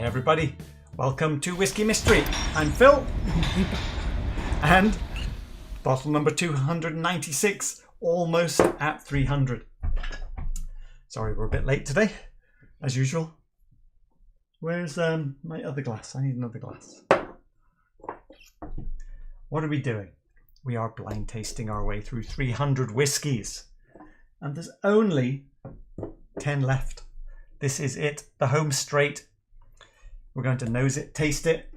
everybody, welcome to Whiskey Mystery. I'm Phil, and bottle number 296, almost at 300. Sorry, we're a bit late today, as usual. Where's my other glass? I need another glass. What are we doing? We are blind tasting our way through 300 whiskies, and there's only 10 left. This is it, the home straight. We're going to nose it, taste it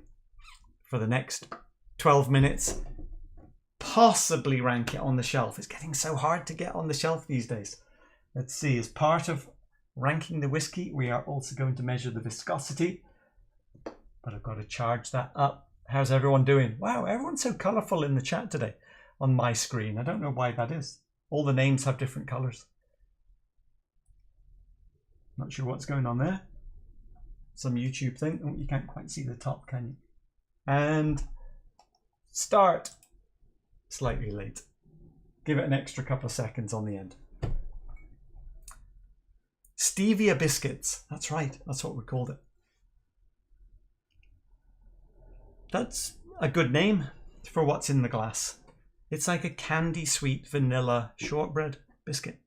for the next 12 minutes, possibly rank it on the shelf. It's getting so hard to get on the shelf these days. Let's see, as part of ranking the whiskey, we are also going to measure the viscosity, but I've got to charge that up. How's everyone doing? Wow, everyone's so colourful in the chat today on my screen. I don't know why that is. All the names have different colours. Not sure what's going on there. Some YouTube thing. Oh, you can't quite see the top, can you? And start. Slightly late. Give it an extra couple of seconds on the end. Stevia Biscuits. That's right. That's what we called it. That's a good name for what's in the glass. It's like a candy sweet vanilla shortbread biscuit.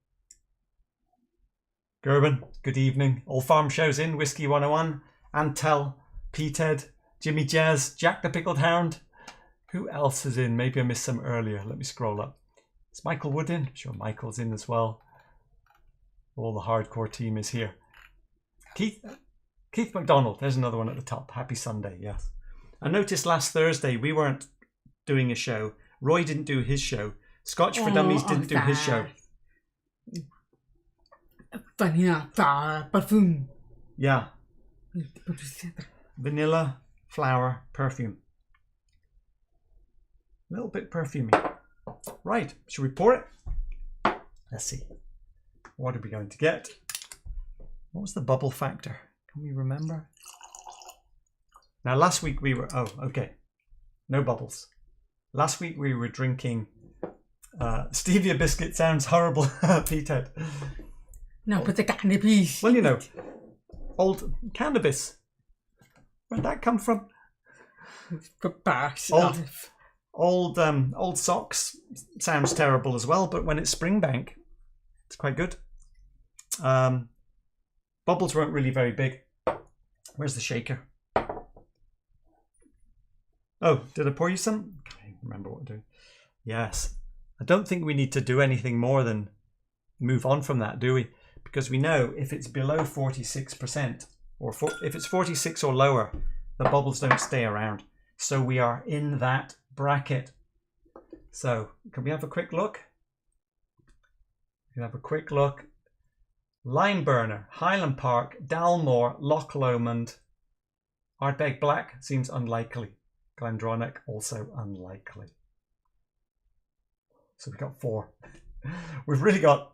Gerben, good evening. All Farm Shows in, Whiskey 101, Antel, Peathead, Jimmy Jazz, Jack the Pickled Hound. Who else is in? Maybe I missed some earlier. Let me scroll up. Is Michael Wood in? I'm sure Michael's in as well. All the hardcore team is here. Keith McDonald, there's another one at the top. Happy Sunday, yes. I noticed last Thursday we weren't doing a show. Roy didn't do his show. Scotch for Dummies didn't do his show. Vanilla perfume. Yeah. Vanilla flower perfume. A little bit perfumey. Right, should we pour it? Let's see. What are we going to get? What was the bubble factor? Can we remember? Now last week we were, oh, okay. No bubbles. Last week we were drinking Stevia biscuit. Sounds horrible, Peathead. No, but the candy, please. Well, you know, old cannabis. Where'd that come from? Old socks sounds terrible as well, but when it's Springbank, it's quite good. Bubbles weren't really very big. Where's the shaker? Oh, did I pour you some? I can't remember what I'm doing. Yes. I don't think we need to do anything more than move on from that, do we? Because we know if it's below 46%, or if it's 46 or lower, the bubbles don't stay around. So we are in that bracket. So can we have a quick look? We can have a quick look. Lime Burner, Highland Park, Dalmore, Loch Lomond, Ardbeg Black seems unlikely. Glendronach also unlikely. So we've got 4. We've really got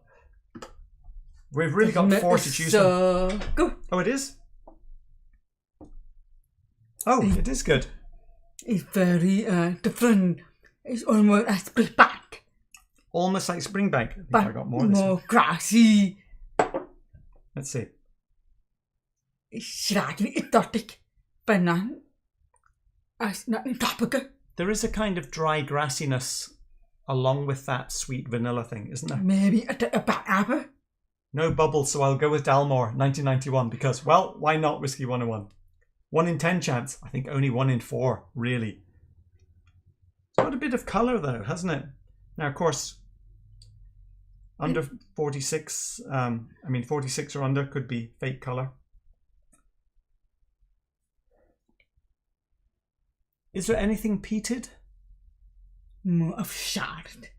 4 to choose from. Go. Oh, it is? Oh, it is good. It's very different. It's almost like Springbank. Almost like Springbank. I think But I got more this more one. grassy. Let's see. It's slightly exotic, but not tropical. There is a kind of dry grassiness along with that sweet vanilla thing, isn't there? Maybe a bad apple. No bubbles, so I'll go with Dalmore 1991 because, well, why not Whiskey 101? 1 in 10 chance. I think only 1 in 4, really. It's got a bit of colour though, hasn't it? Now, of course, under 46, 46 or under could be fake colour. Is there anything peated? More of shard.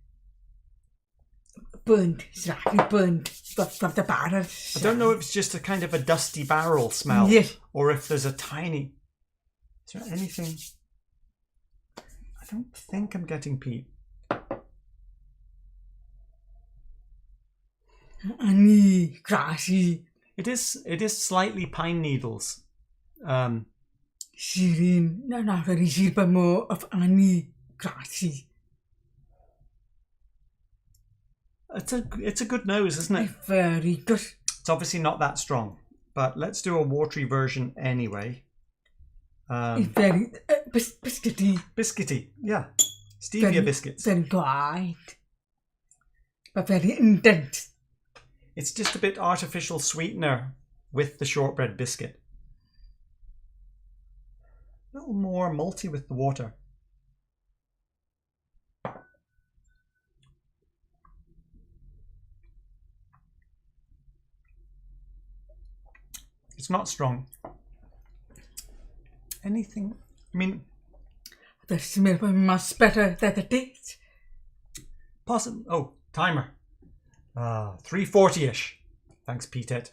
Burnt, slightly burnt from the barrel. I don't know if it's just a kind of a dusty barrel smell, Yes. or if there's a tiny... Is there anything... I don't think I'm getting peat. Honey, grassy. It is slightly pine needles. Shireen, not very shireen, but more of honey, grassy. It's a good nose, isn't it? Very good. It's obviously not that strong, but let's do a watery version anyway. It's very biscuity. Biscuity, yeah. Stevia biscuits. Very quiet. But very intense. It's just a bit artificial sweetener with the shortbread biscuit. A little more malty with the water. It's not strong. Anything, I mean... The smell was much better than the taste. Possible. Oh, timer. 340-ish. Thanks, Pete.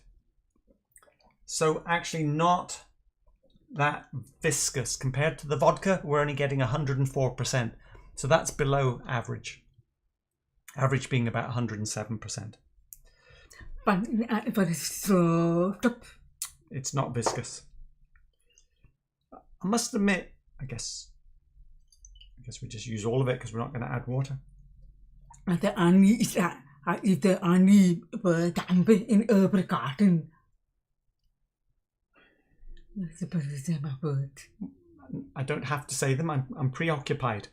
So actually not that viscous. Compared to the vodka, we're only getting 104%. So that's below average. Average being about 107%. But it's so tough. It's not viscous. I must admit, I guess we just use all of it because we're not going to add water. The only is that if the only damp in every garden. I don't have to say them. I'm preoccupied.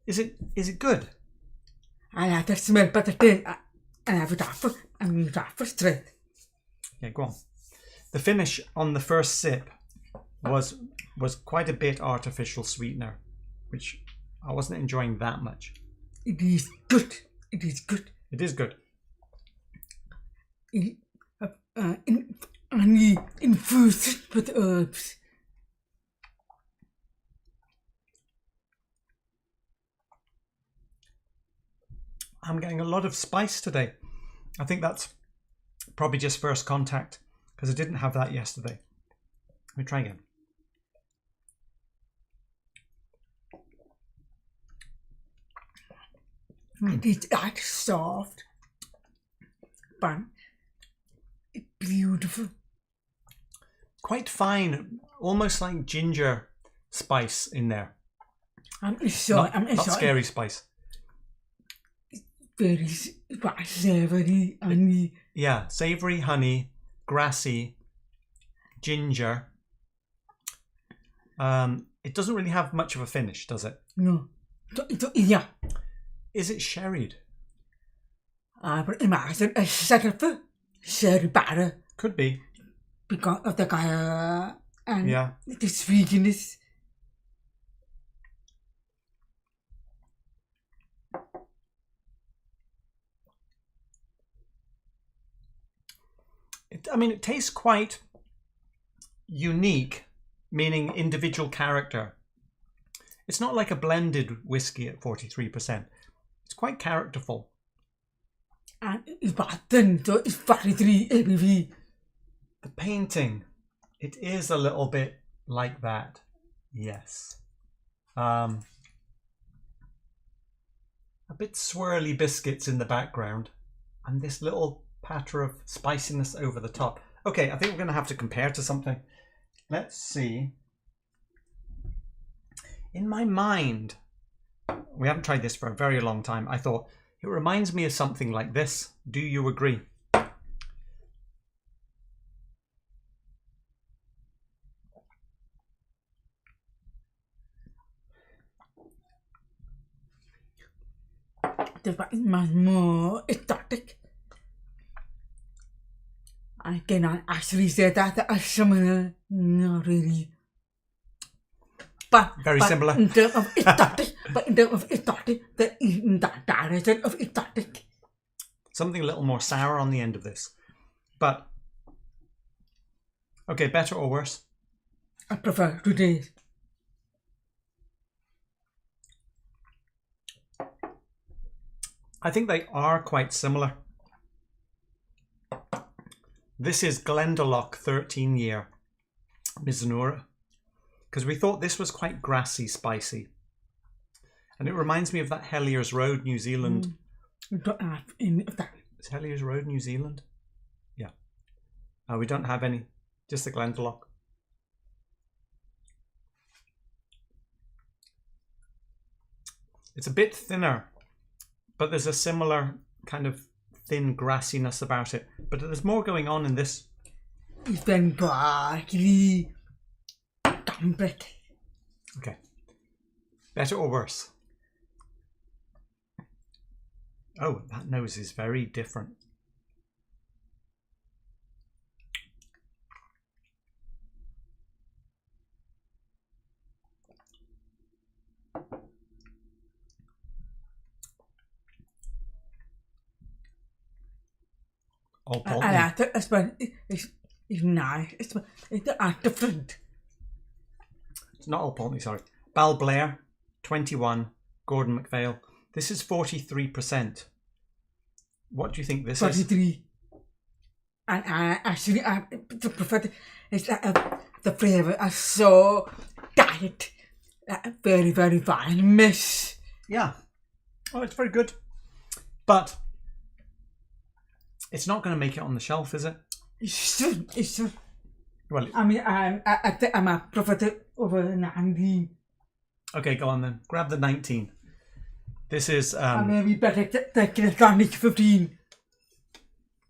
Is it good? I like the smell, but the taste, I have it after. I'm after straight. Yeah, go on. The finish on the first sip was quite a bit artificial sweetener, which I wasn't enjoying that much. It is good. It is good. It is good. Only infused with herbs. I'm getting a lot of spice today. I think that's probably just first contact because I didn't have that yesterday. Let me try again. It is that soft, but it's beautiful. Quite fine, almost like ginger spice in there. I'm sorry. Not scary spice. Very savoury, honey. Yeah, savoury, honey, grassy, ginger. It doesn't really have much of a finish, does it? No. Yeah. Is it sherried? But imagine a setup for sherry batter. Could be. Because of the and yeah, the sweetness. It tastes quite unique, meaning individual character. It's not like a blended whiskey at 43%. It's quite characterful. And it's button, so it's 43 ABV. The painting, it is a little bit like that. Yes. A bit swirly biscuits in the background, and this little patter of spiciness over the top. Okay, I think we're going to have to compare to something. Let's see. In my mind, we haven't tried this for a very long time. I thought it reminds me of something like this. Do you agree? It's much more exotic. I cannot actually say that as similar, not really. But Similar. In terms of exotic, there isn't that direction of exotic. Something a little more sour on the end of this. But, okay, better or worse? I prefer today's. I think they are quite similar. This is Glendalough 13-year Mizunura, because we thought this was quite grassy, spicy. And it reminds me of that Hellier's Road, New Zealand. Is Hellier's Road New Zealand? Yeah. We don't have any, just the Glendalough. It's a bit thinner, but there's a similar kind of thin grassiness about it. But there's more going on in this. It's been barley. Damn it. Okay. Better or worse? Oh, that nose is very different. All I Pulteney. like it. It's nice. It's different. It's not all Pulteney, sorry. Balblair, 21. Gordon MacPhail. This is 43%. What do you think this is? 43. And I prefer it's the flavour is so diet. Very, very fine. Miss. Yeah. Oh, it's very good. But it's not going to make it on the shelf, is it? It should. Well, I mean, I think I prefer it over 19. okay, go on then. Grab the 19. This is... maybe better take it down to 15.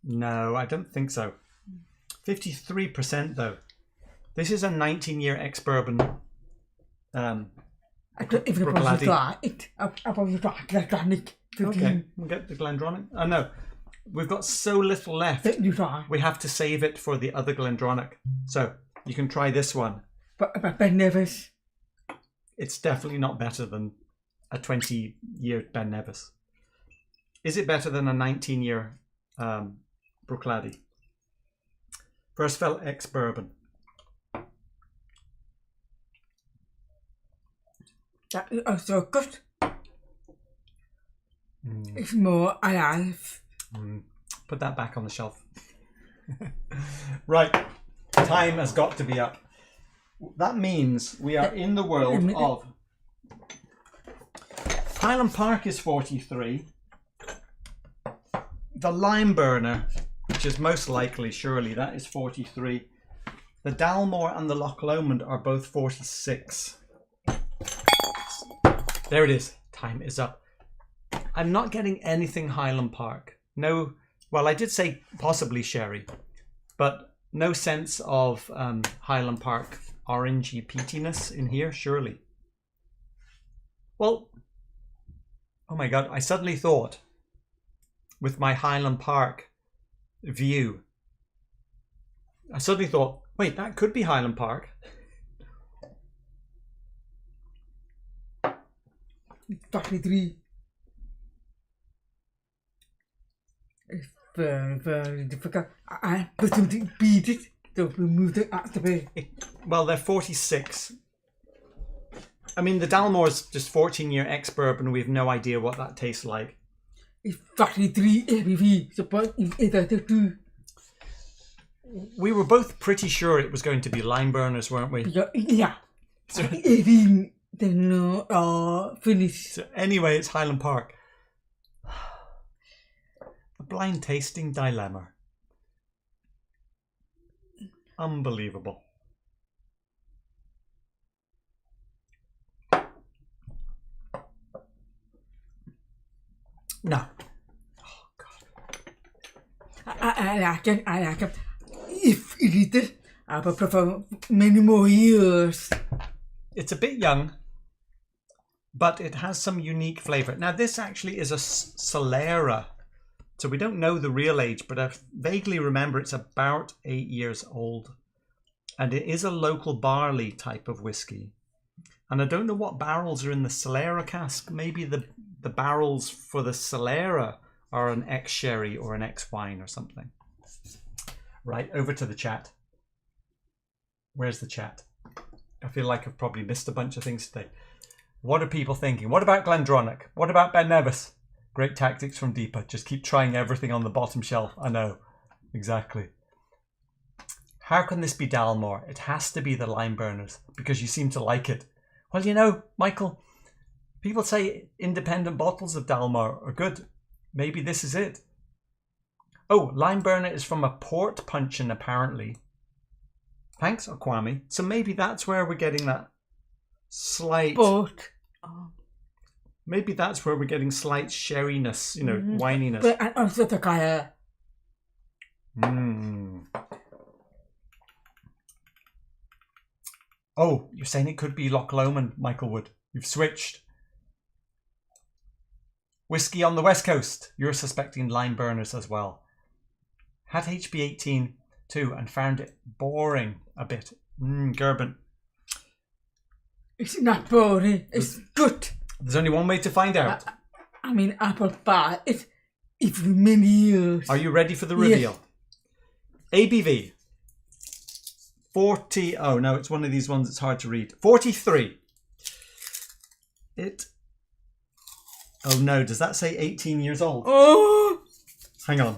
No, I don't think so. 53% though. This is a 19-year ex-bourbon. I don't even Brooklady. try it. I probably try it down to 15. Okay, we'll get the Glendronach. Oh no, we've got so little left. You try. We have to save it for the other Glendronach. So you can try this one. But Ben Nevis. It's definitely not better than a 20-year Ben Nevis. Is it better than a 19-year Brooklady? First fell ex-bourbon. That is also good. It's more alive. Put that back on the shelf. Right, time has got to be up. That means we are in the world of... Highland Park is 43. The Lime Burner, which is most likely, surely, that is 43. The Dalmore and the Loch Lomond are both 46. There it is. Time is up. I'm not getting anything Highland Park. No, well, I did say possibly sherry, but no sense of Highland Park orangey peatiness in here, surely. Well, oh my God, I suddenly thought, with my Highland Park view, I suddenly thought, wait, that could be Highland Park. 43. It's very, very difficult. I put them to beat it. So we moved it out the way. Well, they're 46. I mean, the Dalmore's just 14-year ex-bourbon. We have no idea what that tastes like. It's 43 ABV. So either the two. We were both pretty sure it was going to be lime burners, weren't we? Yeah. So, 18. They're not finished. so anyway, it's Highland Park. The blind tasting dilemma. Unbelievable. No. Oh, God. I like it. I like it. If it is, I would prefer many more years. It's a bit young, but it has some unique flavour. Now, this actually is a Solera, so we don't know the real age, but I vaguely remember it's about 8 years old. And it is a local barley type of whiskey. And I don't know what barrels are in the Solera cask. Maybe the barrels for the Solera are an ex-sherry or an ex-wine or something. Right, over to the chat. Where's the chat? I feel like I've probably missed a bunch of things today. What are people thinking? What about Glendronach? What about Ben Nevis? Great tactics from Deepa. Just keep trying everything on the bottom shelf. I know. Exactly. How can this be Dalmore? It has to be the lime burners because you seem to like it. Well, you know, Michael, people say independent bottles of Dalmore are good. Maybe this is it. Oh, lime burner is from a port puncheon, apparently. Thanks, Okwami. So maybe that's where we're getting that slight... But Maybe that's where we're getting slight sherryness, you know, wininess. But and also the colour. Oh, you're saying it could be Loch Lomond, Michael Wood. You've switched. Whiskey on the West Coast. You're suspecting lime burners as well. Had HB18 too and found it boring a bit. Gerben. It's not boring. It's good. There's only one way to find out. I mean, apple pie. It's for many years. Are you ready for the reveal? Yes. ABV. 40. Oh no, it's one of these ones that's hard to read. 43. Oh no, does that say 18 years old? Oh! Hang on.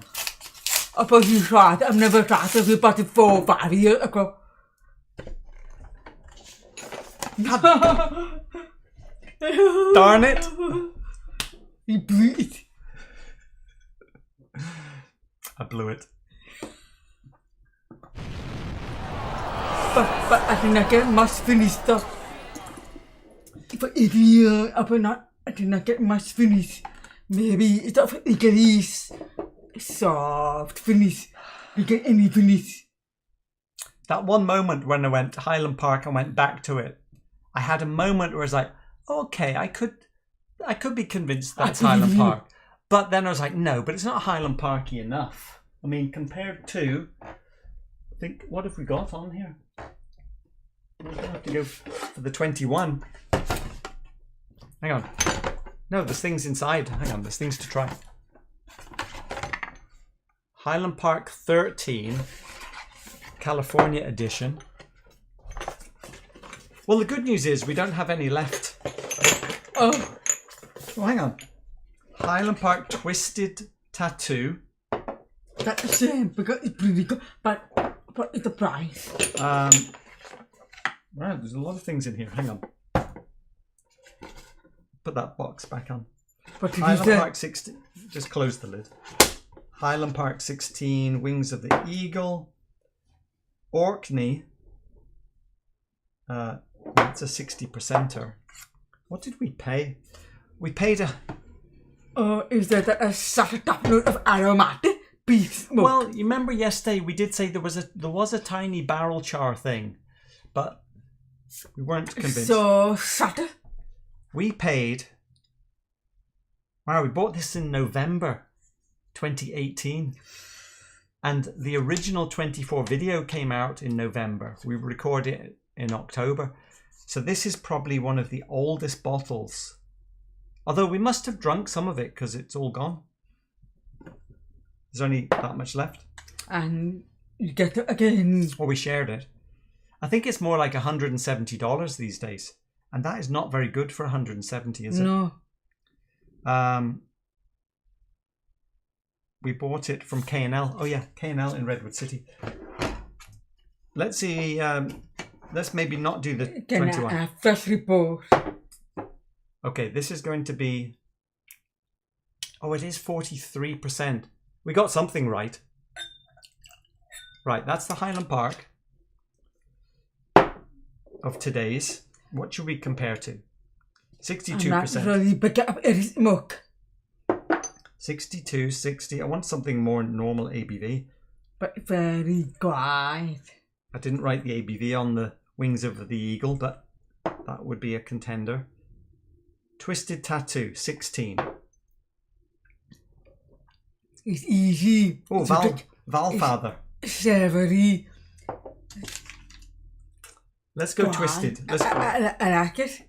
I thought you tried. I've never tried it. We bought it 4 or 5 years ago. Darn it! You blew it. I blew it. But I did not get much finished stuff. For 8 years, I did not get much finish. Maybe it's not for English. Soft finish. You get any finish. That one moment when I went to Highland Park and went back to it, I had a moment where I was like, okay, I could be convinced that's Highland Park. But then I was like, no, but it's not Highland Parky enough. I mean, compared to, I think, what have we got on here? We're going to have to go for the 21. Hang on. No, there's things inside. Hang on, there's things to try. Highland Park 13, California edition. Well, the good news is we don't have any left. Oh. Well, hang on. Highland Park Twisted Tattoo. That's the same because it's pretty good, but it's the price. Wow, there's a lot of things in here. Hang on. Put that box back on. Highland Park 16. Just close the lid. Highland Park 16, Wings of the Eagle. Orkney. That's a 60%er. What did we pay? We paid a... Is that a such a top note of aromatic beef smoke? Well, you remember yesterday we did say there was a tiny barrel char thing, but we weren't convinced. So subtle. We paid... Wow, we bought this in November 2018. And the original 24 video came out in November. We recorded it in October. So this is probably one of the oldest bottles. Although we must have drunk some of it because it's all gone. There's only that much left. And you get it again. Or we shared it. I think it's more like $170 these days. And that is not very good for 170, is it? No. We bought it from K&L. Oh yeah, K&L in Redwood City. Let's see. Let's maybe not do the 21. Fresh report. Okay, this is going to be... Oh, it is 43%. We got something right. Right, that's the Highland Park of today's. What should we compare to? 62%. I'm not really pick up any smoke. 62, 60. I want something more normal ABV. But very quiet. I didn't write the ABV on the Wings of the Eagle, but that would be a contender. Twisted Tattoo, 16. It's easy. Oh, Valfather. Savory. Let's go Twisted. Let's go. I like it.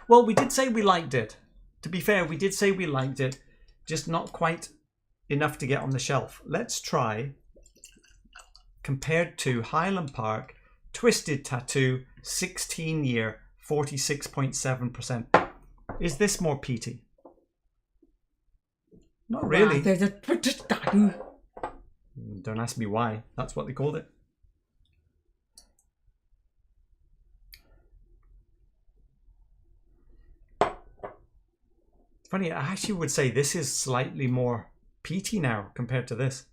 Well, we did say we liked it. To be fair, we did say we liked it, just not quite enough to get on the shelf. Let's try, compared to Highland Park, Twisted Tattoo, 16 year, 46.7%. Is this more peaty? Not really. There's a Twisted Tattoo. Don't ask me why. That's what they called it. Funny, I actually would say this is slightly more peaty now compared to this.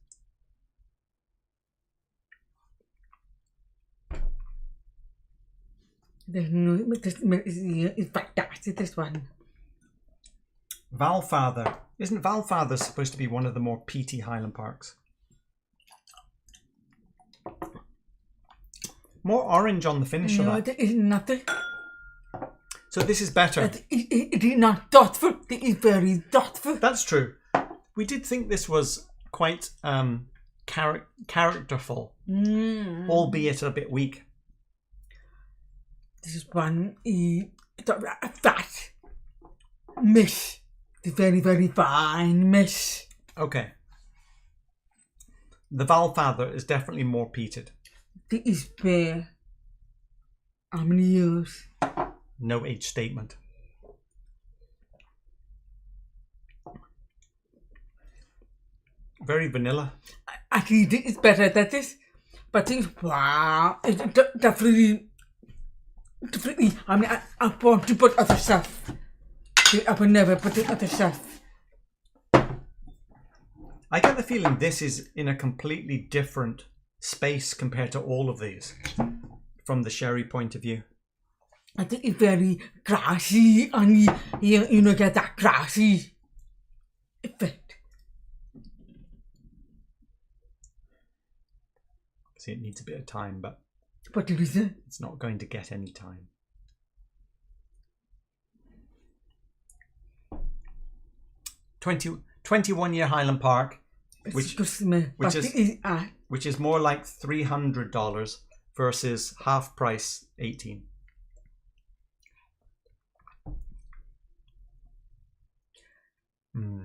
There's no, it's fantastic, this one. Valfather. Isn't Valfather supposed to be one of the more peaty Highland Parks? More orange on the finish of that. It is nothing. So this is better. It is not thoughtful. It is very thoughtful. That's true. We did think this was quite characterful, albeit a bit weak. This is one fat miss. It's very, very fine miss. Okay. The Valfather is definitely more peated. This is fair. How many years? No age statement. Very vanilla. Actually, this is better than this. But this, wow, it's definitely. I mean, I want to put other stuff. I would never put the other stuff. I get the feeling this is in a completely different space compared to all of these, from the sherry point of view. I think it's very grassy, and you know, get that grassy effect. See, it needs a bit of time, but it is it's not going to get any time. $21-year Highland Park, which is more like $300 versus half price $18.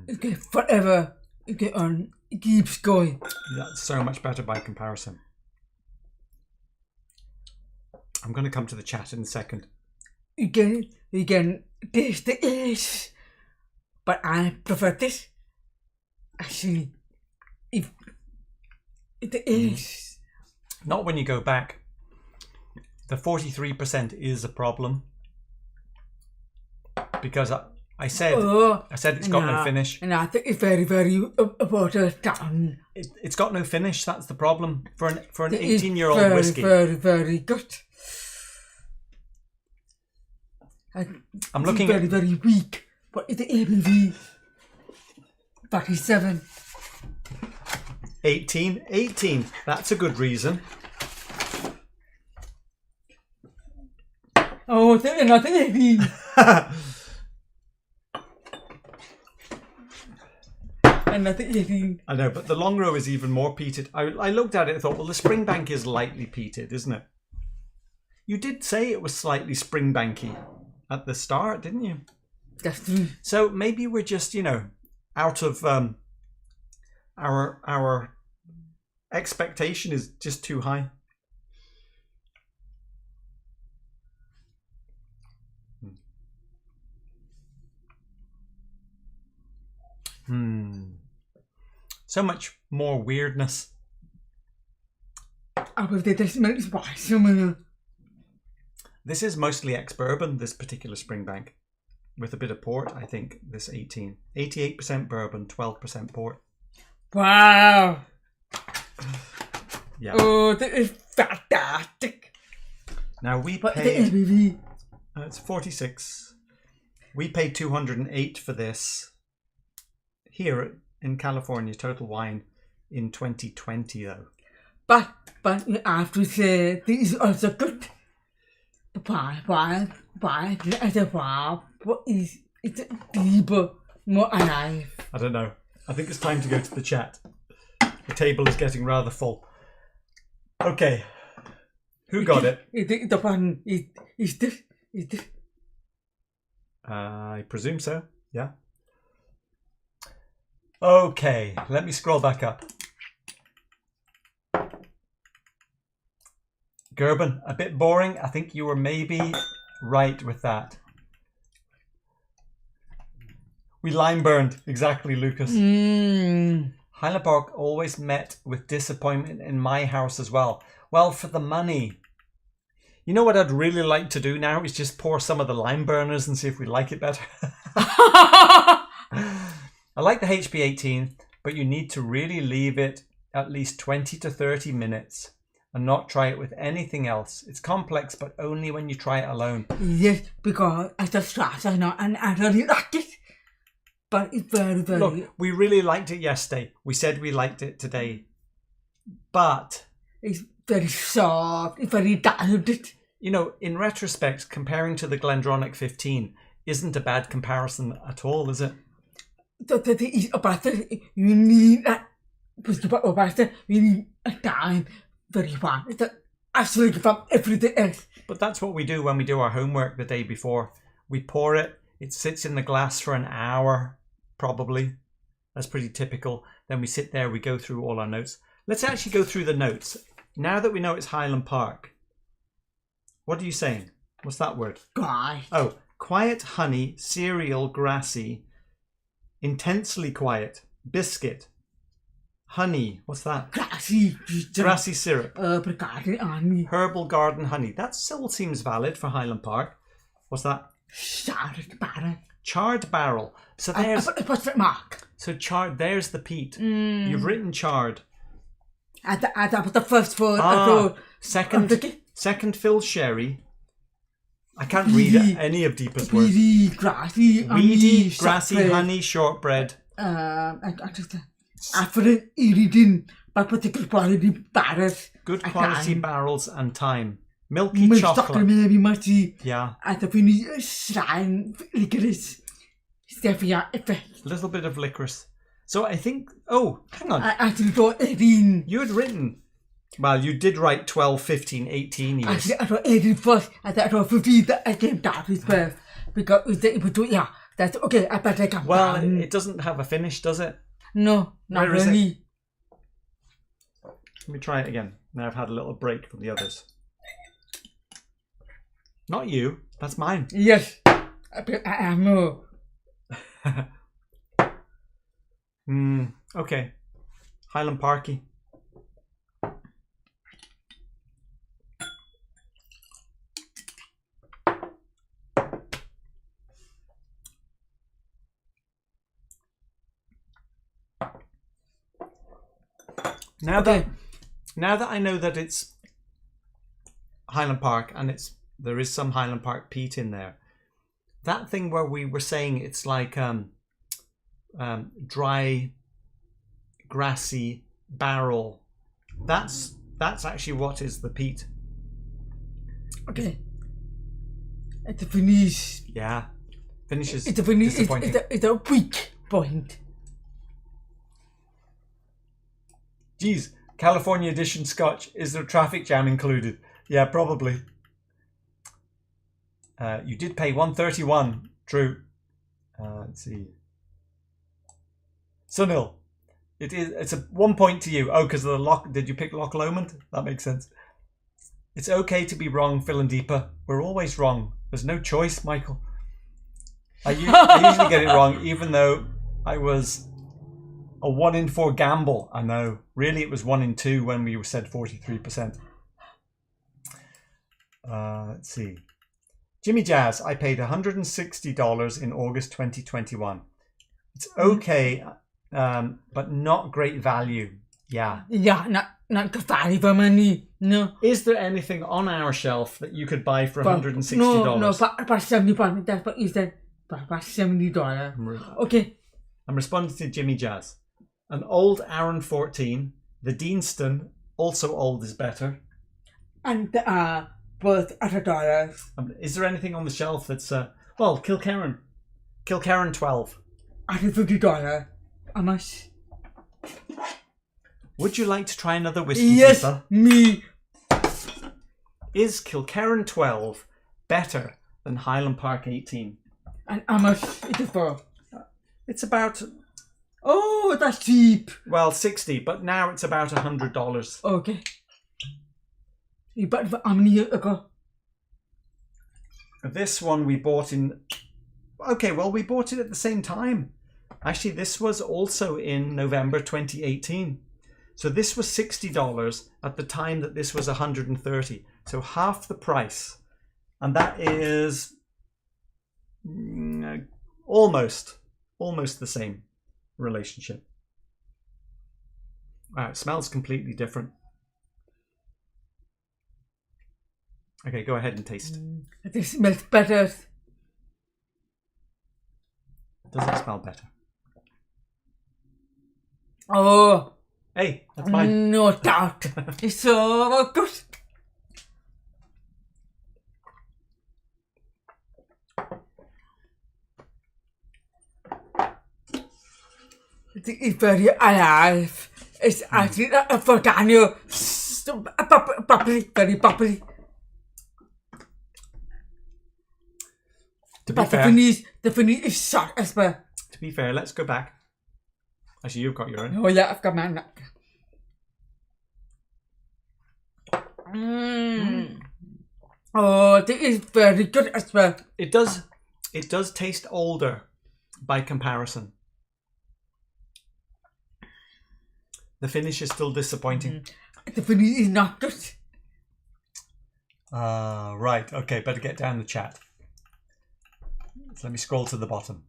Okay, forever. Okay, on it keeps going. That's so much better by comparison. I'm going to come to the chat in a second. You can taste the ace, but I prefer this. Actually, if the ace. Not when you go back. The 43% is a problem because I said it's got no finish, and I think it's very, very watered down. It's got no finish. That's the problem for an 18-year-old whiskey. Very, very good. I'm looking very, very weak. What is the ABV? 47. 18. That's a good reason. Oh, another 18. Another 18. I know, but the long row is even more peated. I looked at it and thought, well, the Springbank is lightly peated, isn't it? You did say it was slightly Springbanky at the start, didn't you? That's true. So maybe we're just, out of our expectation is just too high. So much more weirdness. This is mostly ex-bourbon, this particular Springbank, with a bit of port, I think, this 18. 88% bourbon, 12% port. Wow. Yeah. Oh, that is fantastic. Now we What pay... the ABV? It's 46. We paid $208 for this here in California, Total Wine, in 2020, though. But you have to say, this is also good. Why? What is it deeper, more alive? I don't know. I think it's time to go to the chat. The table is getting rather full. Okay. Who got it? The one is this. I presume so. Yeah. Okay. Let me scroll back up. Gerben, a bit boring. I think you were maybe right with that. We lime burned. Exactly, Lucas. Highland Park always met with disappointment in my house as well. Well, for the money. You know what I'd really like to do now is just pour some of the lime burners and see if we like it better. I like the HP18, but you need to really leave it at least 20 to 30 minutes and not try it with anything else. It's complex, but only when you try it alone. Yes, because I just try and I really like it. but it's very, very... Look, we really liked it yesterday. We said we liked it today. But... It's very soft. It's very diluted. You know, in retrospect, comparing to the Glendronach 15 isn't a bad comparison at all, is it? You need that. You need a time very fun. It's absolutely from everything else. But that's what we do when we do our homework the day before. We pour it. It sits in the glass for an hour, probably. That's pretty typical. Then we sit there. We go through all our notes. Let's actually go through the notes. Now that we know it's Highland Park, what are you saying? What's that word? Quiet. Oh, quiet, honey, cereal, grassy, intensely quiet, biscuit, honey. What's that? Grassy. Grassy syrup. Honey. Herbal garden honey. That still seems valid for Highland Park. What's that? Charred barrel. Charred barrel. So there's... What's that mark? So charred, there's the peat. You've written charred. That was the first word. Second fill sherry. I can't read any of Deepa's words. Weedy, grassy, weedy, grassy, honey, shortbread. After eating by particular quality barrels. Good quality barrels and time. Milky chocolate. Maybe musty. Yeah. At the finish, slime, licorice, Stevia effect. A little bit of licorice. So I think... Oh, hang on. I actually thought 18. You had written... Well, you did write 12, 15, 18 years. Actually, I thought 18 first. I thought 15 that I came down with birth. Because it was able to... Yeah, that's okay. I better come Well, down. it doesn't have a finish, does it? No, not Where is really. Let me try it again. Now I've had a little break from the others. Not you. That's mine. Yes. I am. Okay. Highland Parky. Now that I know that it's Highland Park and there is some Highland Park peat in there, that thing where we were saying it's like dry, grassy barrel, that's actually what is the peat. Okay. At the finish. Yeah. Finish is It's a finish. disappointing. It's a weak point. Geez, California edition Scotch. Is there traffic jam included? Yeah, probably. You did pay $1.31. True. Let's see. Sunil. It's a 1 point to you. Oh, because of the Loch. Did you pick Loch Lomond? That makes sense. It's okay to be wrong, Phil and Deepa. We're always wrong. There's no choice, Michael. I usually get it wrong, even though I was a 1 in 4 gamble. I know. Really, it was 1 in 2 when we said 43%. Let's see. Jimmy Jazz, I paid $160 in August 2021. It's okay, but not great value. Yeah. Yeah, not good value for money. No. Is there anything on our shelf that you could buy for $160? No, but $70. That's what you said. But $70. Okay. I'm responding to Jimmy Jazz. An old Aaron 14, the Deanston, also old is better. And both at $1. Is there anything on the shelf that's well, Kilkerran 12 at $50? How much? Would you like to try another whiskey? Yes, Deepa? me. Is Kilkerran 12 better than Highland Park 18? And how much is it for? It's about... Oh, that's cheap. Well, 60, but now it's about $100. Okay. You bought it how many years ago? This one we bought in... Okay, well, we bought it at the same time. Actually, this was also in November 2018. So this was $60 at the time that this was $130. So half the price. And that is almost the same relationship. Wow, it smells completely different. Okay, go ahead and taste. It smells better. Does it smell better? Oh, Hey, that's mine. no doubt. It's so good. It's very alive. It's actually a volcano. Bubbly, very bubbly. To be But fair, the finish is short as well. to be fair, let's go back. Actually, you've got your own. Oh yeah, I've got mine. Mm. Oh, this is very good as well. It does taste older by comparison. The finish is still disappointing. The finish is not good. Right, okay, better get down the chat. So let me scroll to the bottom.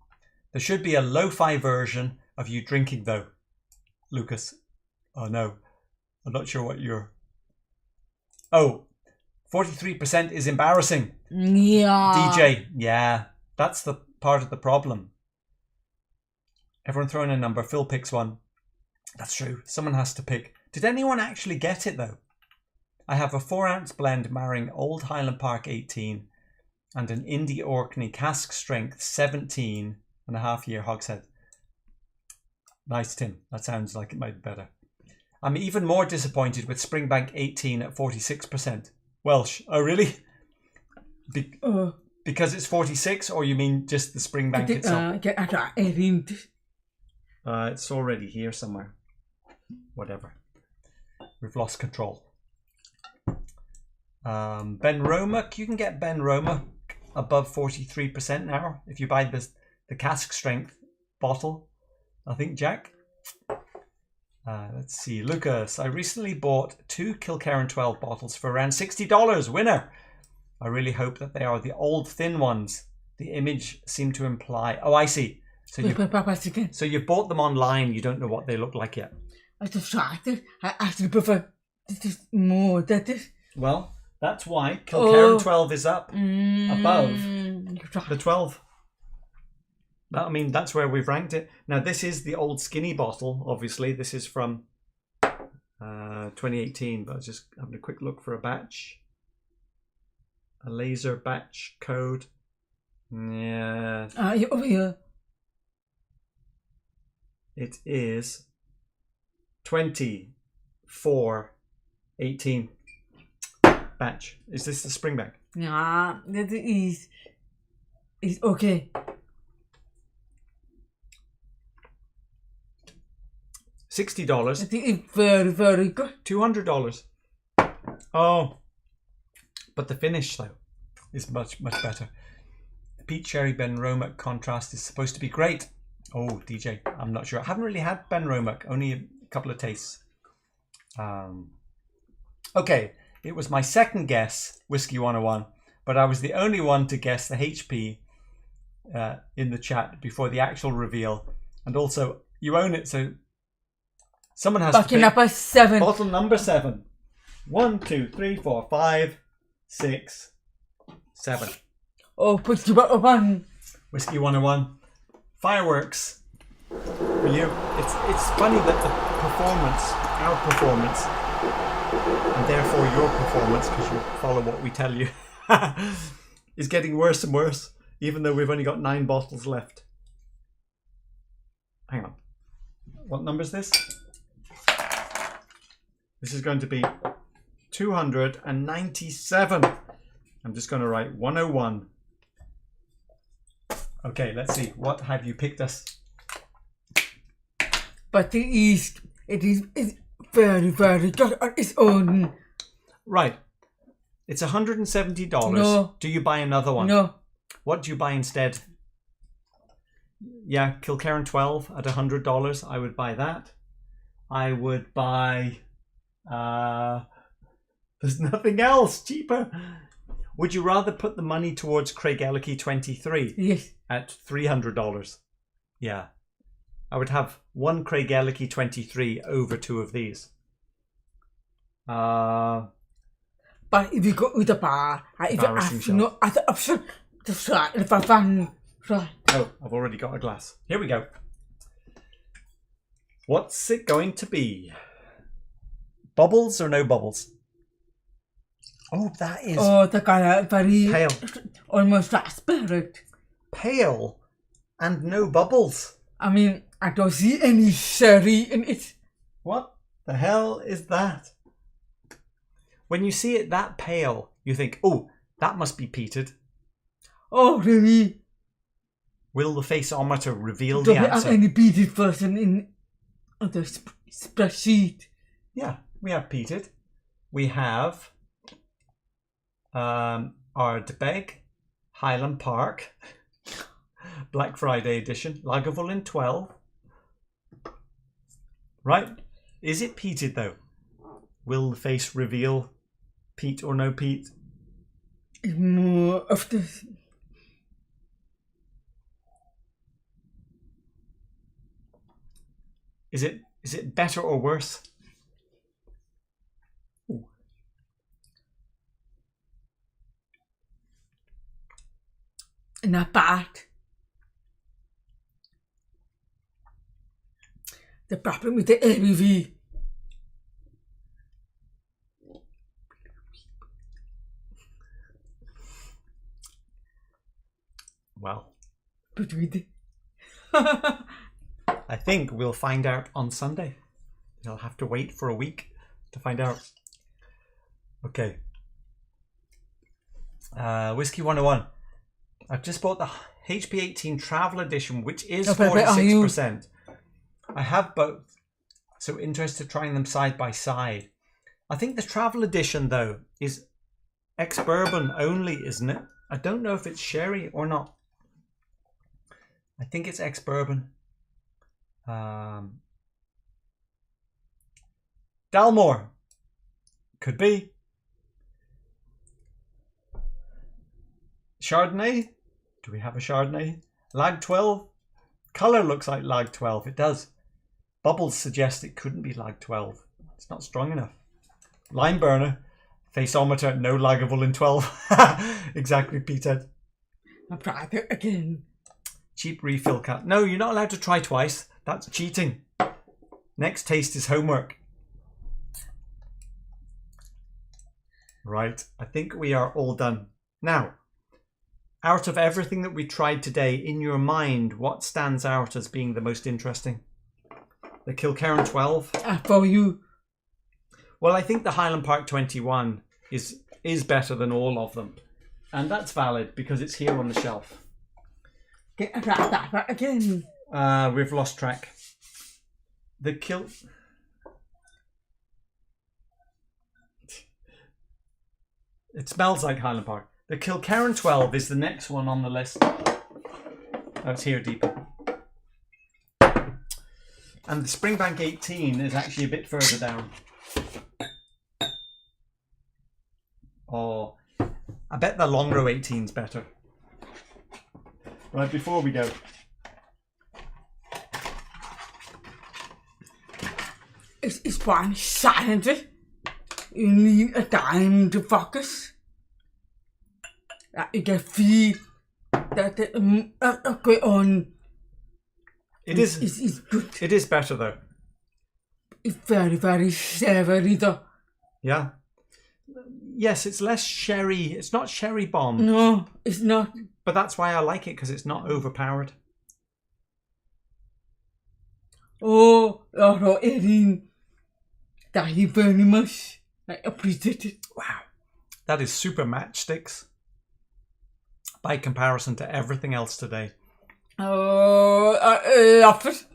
There should be a lo-fi version of you drinking though, Lucas. Oh no, I'm not sure what you're... Oh, 43% is embarrassing. Yeah. DJ, yeah, that's the part of the problem. Everyone throwing a number. Phil picks one. That's true. Someone has to pick. Did anyone actually get it though? I have a 4-ounce blend marrying Old Highland Park 18 and an Indie Orkney cask strength 17.5-year hogshead. Nice, Tim. That sounds like it might be better. I'm even more disappointed with Springbank 18 at 46%. Welsh. Oh, really? Because it's 46, or you mean just the Springbank itself? It's already here somewhere. Whatever. We've lost control. Ben Romac. You can get Ben Romac above 43% now if you buy the cask strength bottle. I think, Jack. Let's see. Lucas, I recently bought 2 Kilkerran 12 bottles for around $60. Winner. I really hope that they are the old thin ones. The image seemed to imply... Oh, I see. So you bought them online. You don't know what they look like yet. I just tried it. I actually prefer this more than this. Well, that's why Kilkerran 12 is up above the 12. I mean, that's where we've ranked it. Now, this is the old skinny bottle, obviously. This is from 2018, but I was just having a quick look for a batch. A laser batch code. Yeah. Over here. It is 2418 batch. Is this the Springbank? Yeah, that is okay. $60. It is very, very good. $200. Oh, but the finish though is much better. The peach cherry Ben Romac contrast is supposed to be great. Oh, DJ, I'm not sure. I haven't really had Ben Romac, only a couple of tastes. Okay, it was my second guess, Whiskey 101, but I was the only one to guess the HP in the chat before the actual reveal. And also, you own it, so someone has to pick number 7. Bottle number 7. 1, 2, 3, 4, 5, 6, 7. Oh, Whiskey 101. Whiskey 101. Fireworks for you. It's funny that the performance, our performance, and therefore your performance, because you follow what we tell you, is getting worse and worse, even though we've only got 9 bottles left. Hang on. What number is this? This is going to be 297. I'm just going to write 101. Okay, let's see. What have you picked us? But it is very, very good on its own. Right. It's $170. No. Do you buy another one? No. What do you buy instead? Yeah, Kilkerran 12 at $100. I would buy that. I would buy... there's nothing else cheaper. Would you rather put the money towards Craigellachie 23? Yes. At $300? Yeah. I would have one Craigellachie 23 over 2 of these. But if you go with the bar, if you have no other option, just try it for fun. Right. Oh, I've already got a glass. Here we go. What's it going to be? Bubbles or no bubbles? Oh, that is the colour very pale. almost transparent. Pale and no bubbles. I mean, I don't see any sherry in it. What the hell is that? When you see it that pale, you think, oh, that must be peated. Oh, really? Will the faceometer reveal the Don't we have answer? any peated version in the spreadsheet? Yeah, we have peated. We have Ardbeg, Highland Park, Black Friday edition, Lagavulin 12. Right, is it peated though? Will the face reveal peat or no peat? More of this. Is it better or worse? Ooh. Not bad. The problem with the ABV. Well, But with the I think we'll find out on Sunday. You'll have to wait for a week to find out. Okay. Whiskey 101. I've just bought the HP18 Travel Edition, which is 46%. I have both. So interested trying them side by side. I think the Travel Edition, though, is Ex-Bourbon only, isn't it? I don't know if it's sherry or not. I think it's Ex-Bourbon. Dalmore. Could be. Chardonnay. Do we have a Chardonnay? Lag 12. Colour looks like Lag 12. It does. Bubbles suggest it couldn't be Lag 12. It's not strong enough. Lime burner. Faceometer. No Lagavulin 12. Exactly, Peter. I've tried it again. Cheap refill cap. No, you're not allowed to try twice. That's cheating. Next taste is homework. Right, I think we are all done. Now, out of everything that we tried today, in your mind, what stands out as being the most interesting? The Kilkerran 12? For you. Well, I think the Highland Park 21 is better than all of them. And that's valid because it's here on the shelf. Get that again. We've lost track. It smells like Highland Park. The Kilkerran 12 is the next one on the list. Oh, it's here deeper. And the Springbank 18 is actually a bit further down. Oh, I bet the Longrow 18 is better. Right, before we go. It's one silent. You need a time to focus. You can feel that going on. It's good. It is better though. It's very, very savory though. Yeah. Yes, it's less sherry. It's not sherry bomb. No, it's not. But that's why I like it, because it's not overpowered. Oh, Erin. Thank you very much. I appreciate it. Wow. That is super matchsticks. By comparison to everything else today. Oh, I love it.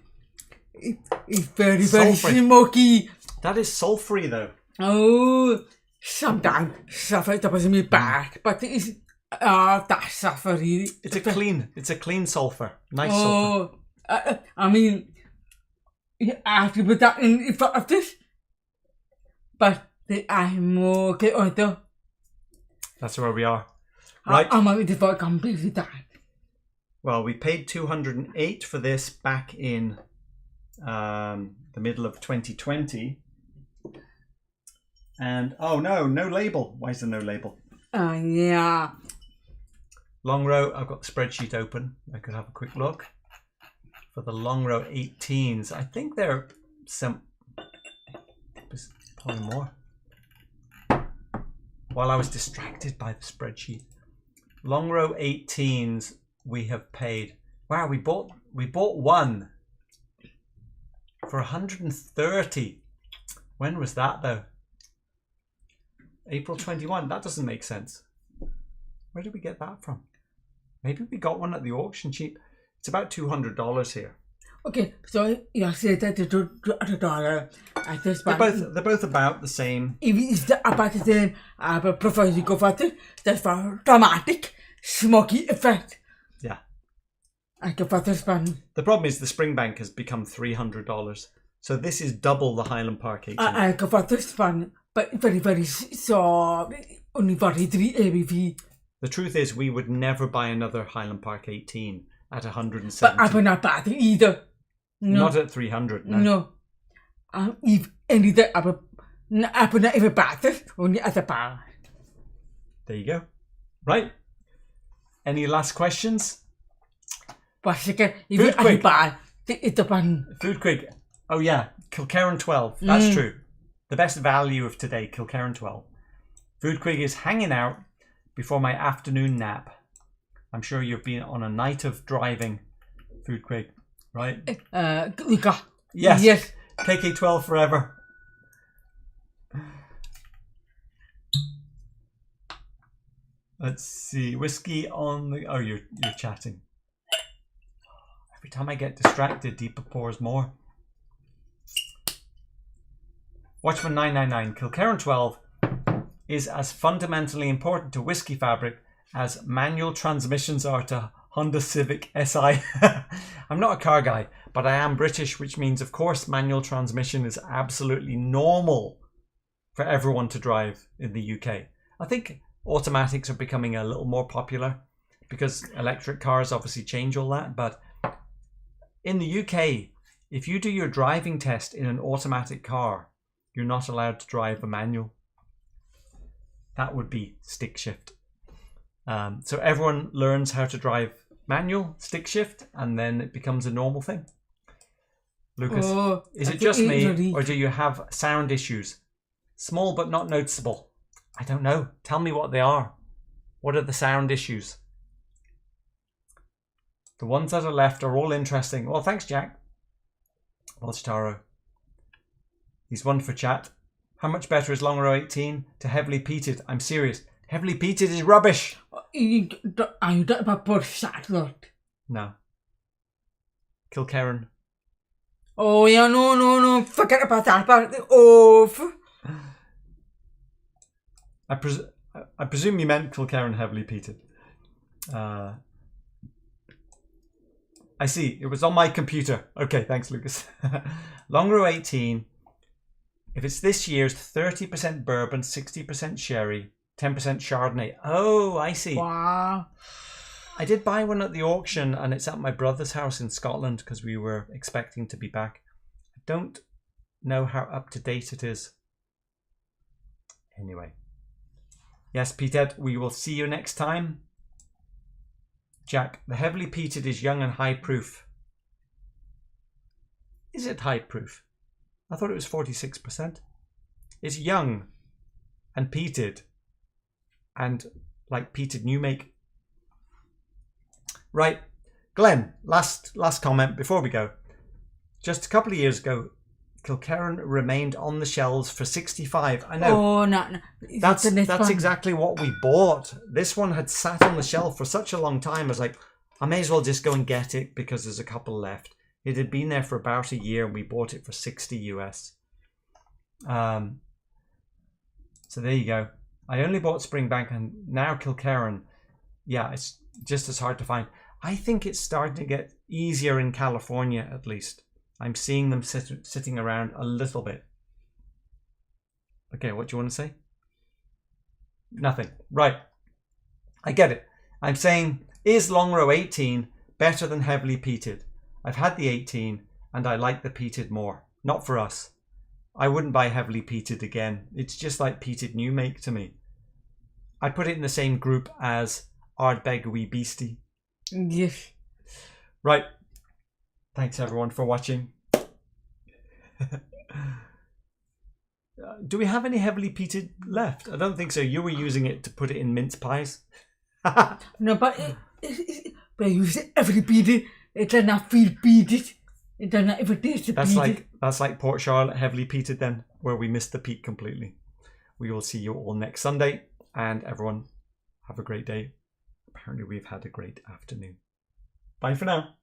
It's very, very smoky. That is sulfury though. Oh, sometimes sulfur doesn't mean bad, but it's that sulfury. It's a clean sulfur. Nice sulfur. I mean, you have to put that in front of this, but I'm okay on it. That's where we are. Right. I'm going to completely that. Well, we paid 208 for this back in the middle of 2020. And, oh no label. Why is there no label? Yeah. Longrow, I've got the spreadsheet open. I could have a quick look. For the Longrow 18s, I think they're some... Just pouring more. While I was distracted by the spreadsheet. Long row 18s we have paid. Wow, we bought one for 130. When was that though? April 21. That doesn't make sense. Where did we get that from? Maybe we got one at the auction cheap. It's about $200 here. Okay, so you said that the $200 at this they're both about the same. If it's about the same, I would prefer to go for this. That's for dramatic, smoky effect. Yeah. I go for this one. The problem is the Springbank has become $300. So this is double the Highland Park 18. I go for this one, but very, very soft. Only 43 ABV. The truth is we would never buy another Highland Park 18 at 170. But I would not buy it either. No. Not at 300, no. No. If anything, I would not even buy it, only at the bar. There you go. Right. Any last questions? If you buy it's the one. Food Quick. Oh yeah, Kilkerran 12. That's true. The best value of today, Kilkerran 12. Food Quick is hanging out before my afternoon nap. I'm sure you've been on a night of driving, Food Quick, right? Liquor. Yes. KK12 forever. Let's see. Whiskey on the... Oh, you're chatting. Every time I get distracted, Deepa pours more. Watchman 999. Kilkerran 12 is as fundamentally important to whiskey fabric as manual transmissions are to Honda Civic Si. I'm not a car guy, but I am British, which means, of course, manual transmission is absolutely normal for everyone to drive in the UK. I think automatics are becoming a little more popular because electric cars obviously change all that. But in the UK, if you do your driving test in an automatic car, you're not allowed to drive a manual. That would be stick shift. So everyone learns how to drive manual, stick shift, and then it becomes a normal thing. Lucas, is it just me, or do you have sound issues? Small but not noticeable. I don't know. Tell me what they are. What are the sound issues? The ones that are left are all interesting. Well, thanks, Jack. Well, Taro. He's one for chat. How much better is Long Row 18 to heavily peated? I'm serious. Heavily peated is rubbish. You don't about put shot. No. Kilkerran. Oh yeah, no. Forget about that. About the off. I presume you meant Kilkerran heavily peated. I see. It was on my computer. Okay, thanks, Lucas. Long Row 18. If it's this year's 30% bourbon, 60% sherry, 10% Chardonnay. Oh, I see. Wow. I did buy one at the auction and it's at my brother's house in Scotland because we were expecting to be back. I don't know how up to date it is. Anyway. Yes, Peated, we will see you next time. Jack, the heavily peated is young and high proof. Is it high proof? I thought it was 46%. It's young and peated and like peated new make. Right, Glenn, last comment before we go. Just a couple of years ago, Kilkerran remained on the shelves for 65. I know. Oh, no. That's exactly what we bought. This one had sat on the shelf for such a long time. I was like, I may as well just go and get it because there's a couple left. It had been there for about a year and we bought it for 60 US. So there you go. I only bought Springbank and now Kilkerran. Yeah, it's just as hard to find. I think it's starting to get easier in California at least. I'm seeing them sitting around a little bit. Okay, what do you want to say? Nothing. Right. I get it. I'm saying, is Long Row 18 better than heavily peated? I've had the 18 and I like the peated more. Not for us. I wouldn't buy heavily peated again. It's just like peated new make to me. I put it in the same group as Ardbeg Wee Beastie. Yes. Right. Thanks everyone for watching. Do we have any heavily peated left? I don't think so. You were using it to put it in mince pies. No, but but I use it every peated. It does not feel peated. It does not even taste peated. That's like Port Charlotte heavily peated then, where we missed the peat completely. We will see you all next Sunday, and everyone have a great day. Apparently we've had a great afternoon. Bye for now.